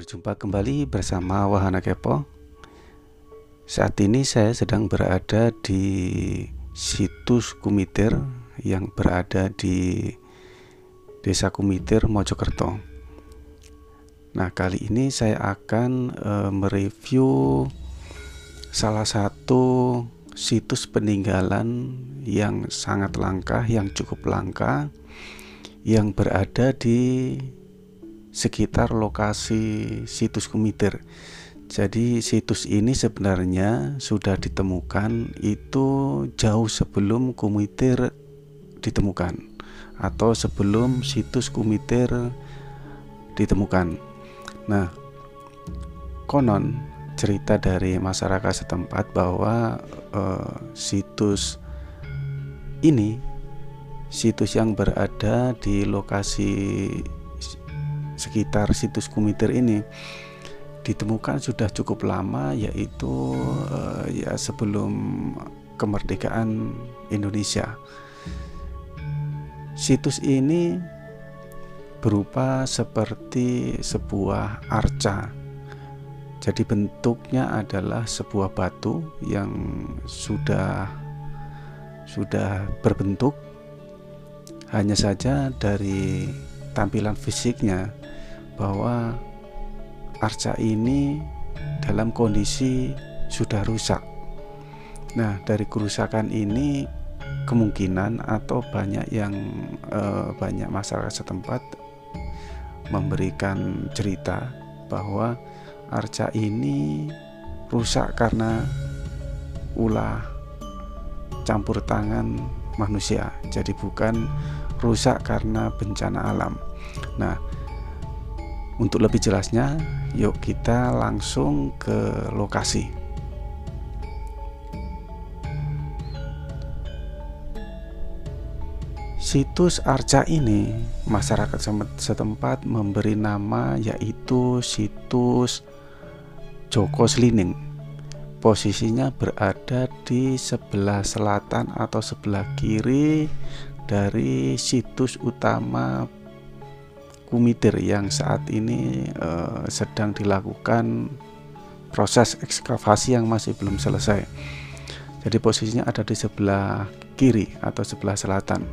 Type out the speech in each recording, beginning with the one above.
Berjumpa kembali bersama Wahana Kepo. Saat ini saya sedang berada di situs Kumitir yang berada di Desa Kumitir, Mojokerto. Nah, kali ini saya akan mereview salah satu situs peninggalan yang sangat langka, yang cukup langka, yang berada di sekitar lokasi situs Kumitir. Jadi situs ini sebenarnya sudah ditemukan itu jauh sebelum Kumitir ditemukan, atau sebelum situs Kumitir ditemukan. Nah, konon cerita dari masyarakat setempat bahwa situs ini, situs yang berada di lokasi sekitar situs Kumitir ini ditemukan sudah cukup lama, yaitu sebelum kemerdekaan Indonesia. Situs ini berupa seperti sebuah arca. Jadi bentuknya adalah sebuah batu yang sudah berbentuk. Hanya saja dari tampilan fisiknya bahwa arca ini dalam kondisi sudah rusak. Nah, dari kerusakan ini kemungkinan atau banyak masyarakat setempat memberikan cerita bahwa arca ini rusak karena ulah campur tangan manusia. Jadi bukan rusak karena bencana alam. Nah, untuk lebih jelasnya, yuk kita langsung ke lokasi. Situs arca ini masyarakat setempat memberi nama yaitu situs Joko Slining. Posisinya berada di sebelah selatan atau sebelah kiri dari situs utama Kumitir yang saat ini sedang dilakukan proses ekskavasi yang masih belum selesai. Jadi posisinya ada di sebelah kiri atau sebelah selatan.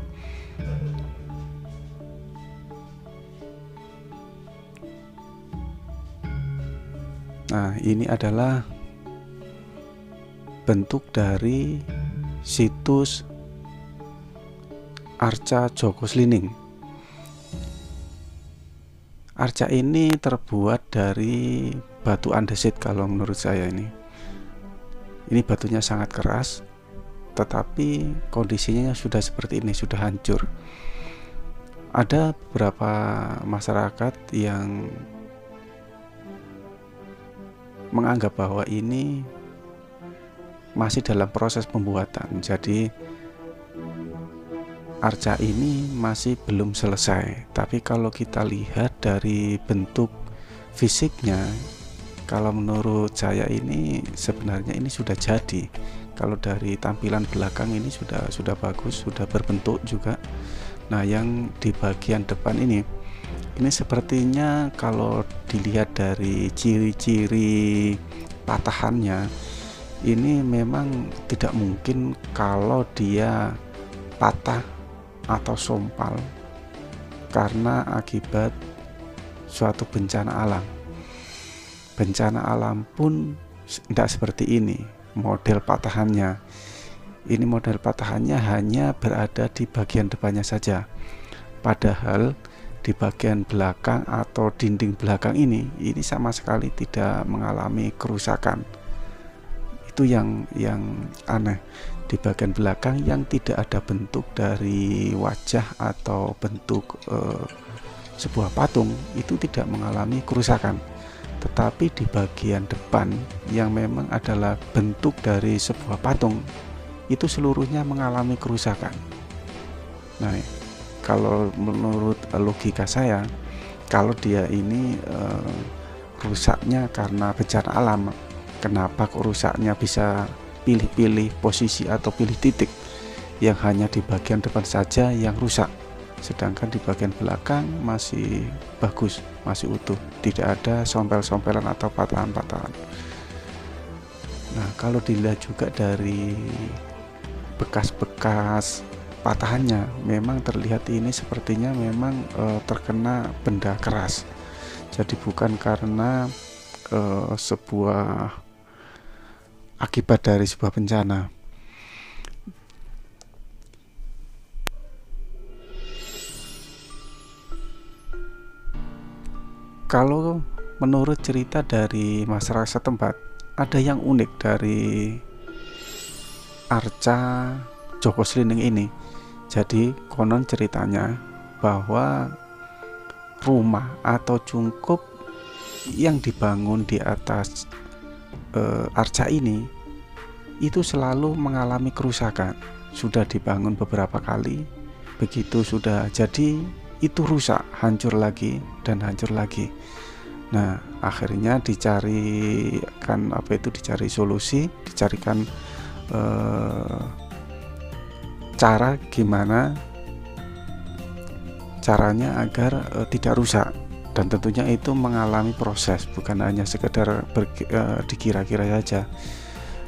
Nah, ini adalah bentuk dari situs arca Joko Slining. Arca ini terbuat dari batu andesit kalau menurut saya ini. Ini batunya sangat keras, tetapi kondisinya sudah seperti ini, sudah hancur. Ada beberapa masyarakat yang menganggap bahwa ini masih dalam proses pembuatan. Jadi arca ini masih belum selesai. Tapi kalau kita lihat dari bentuk fisiknya, kalau menurut saya ini sebenarnya ini sudah jadi. Kalau dari tampilan belakang ini sudah bagus, sudah berbentuk juga. Nah, yang di bagian depan ini sepertinya kalau dilihat dari ciri-ciri patahannya, ini memang tidak mungkin kalau dia patah atau sompal karena akibat suatu bencana alam. Bencana alam pun tidak seperti ini model patahannya. Ini model patahannya hanya berada di bagian depannya saja, padahal di bagian belakang atau dinding belakang ini sama sekali tidak mengalami kerusakan. Itu yang aneh. Di bagian belakang yang tidak ada bentuk dari wajah atau bentuk sebuah patung itu tidak mengalami kerusakan, tetapi di bagian depan yang memang adalah bentuk dari sebuah patung itu seluruhnya mengalami kerusakan. Nah, kalau menurut logika saya, kalau dia ini rusaknya karena bencana alam, kenapa kok rusaknya bisa pilih-pilih posisi atau pilih titik yang hanya di bagian depan saja yang rusak? sedangkan di bagian belakang masih bagus, masih utuh, tidak ada sompel-sompelan atau patahan-patahan. Nah, kalau dilihat juga dari bekas-bekas patahannya, memang terlihat ini sepertinya memang terkena benda keras. Jadi bukan karena sebuah akibat dari sebuah bencana. Kalau menurut cerita dari masyarakat setempat, ada yang unik dari arca Joko Slining ini. Jadi konon ceritanya bahwa rumah atau cungkup yang dibangun di atas arca ini itu selalu mengalami kerusakan. Sudah dibangun beberapa kali, begitu sudah jadi itu rusak, hancur lagi dan hancur lagi. Nah, akhirnya dicarikan dicari solusi, dicarikan cara gimana caranya agar tidak rusak, dan tentunya itu mengalami proses, bukan hanya sekedar dikira-kira saja.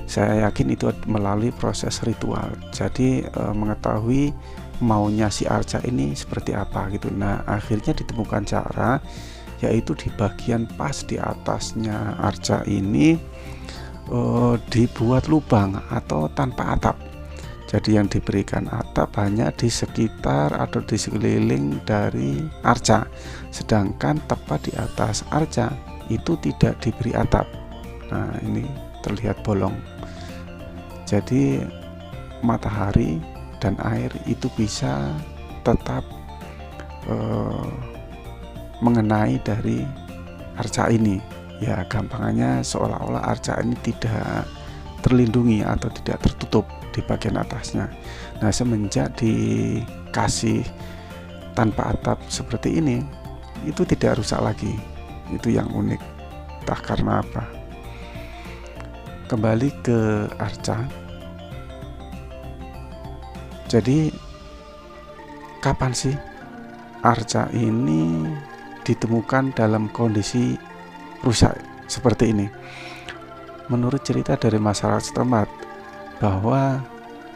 Saya yakin itu melalui proses ritual. Jadi mengetahui maunya si arca ini seperti apa gitu. Nah, akhirnya ditemukan cara, yaitu di bagian pas di atasnya arca ini dibuat lubang atau tanpa atap. Jadi yang diberikan atap hanya di sekitar atau di sekeliling dari arca, sedangkan tepat di atas arca itu tidak diberi atap. Nah, ini terlihat bolong. Jadi matahari dan air itu bisa tetap mengenai dari arca ini. Ya, gampangannya seolah-olah arca ini tidak terlindungi atau tidak tertutup di bagian atasnya. Nah, semenjak dikasih tanpa atap seperti ini, itu tidak rusak lagi. Itu yang unik. Entah karena apa. Kembali ke arca. Jadi kapan sih arca ini ditemukan dalam kondisi rusak seperti ini? Menurut cerita dari masyarakat setempat, bahwa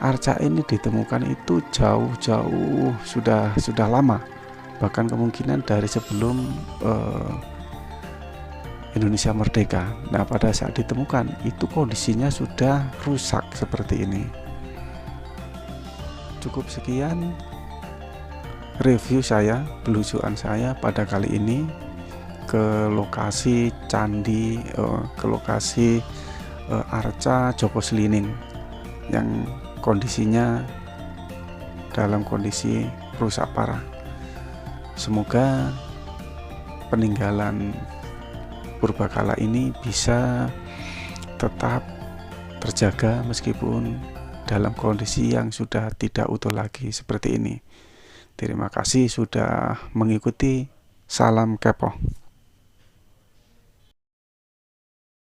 arca ini ditemukan itu jauh-jauh sudah lama, bahkan kemungkinan dari sebelum Indonesia merdeka. Nah, pada saat ditemukan itu kondisinya sudah rusak seperti ini. Cukup sekian review saya, penelusuran saya pada kali ini ke lokasi candi, ke lokasi arca Joko Slining yang kondisinya dalam kondisi rusak parah. Semoga peninggalan purbakala ini bisa tetap terjaga meskipun dalam kondisi yang sudah tidak utuh lagi seperti ini. Terima kasih sudah mengikuti. Salam kepo.